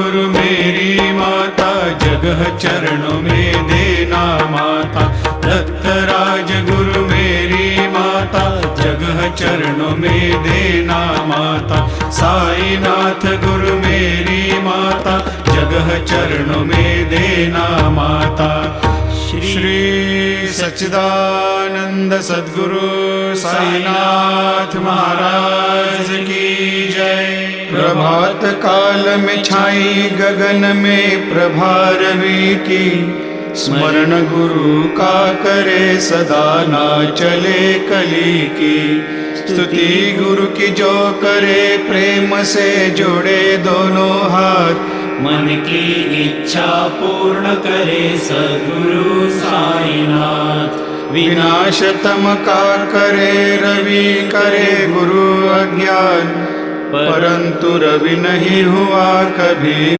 गुरु मेरी माता, जगह चरणों में देना माता। दत्तराज गुरु मेरी माता, जगह चरणों में देना माता। साईनाथ गुरु मेरी माता, जगह चरणों में देना माता। श्री सच्चिदानंद सद्गुरु साईनाथ महाराज की जय। प्रभात काल में छाई गगन में प्रभा रवि की, स्मरण गुरु का करे सदा ना चले कली की। स्तुति गुरु की जो करे प्रेम से जोड़े दोनों हाथ, मन की इच्छा पूर्ण करे सद्गुरु साईनाथ। विनाश तम का करे रवि, करे गुरु अज्ञान, परंतु रवि नहीं हुआ कभी।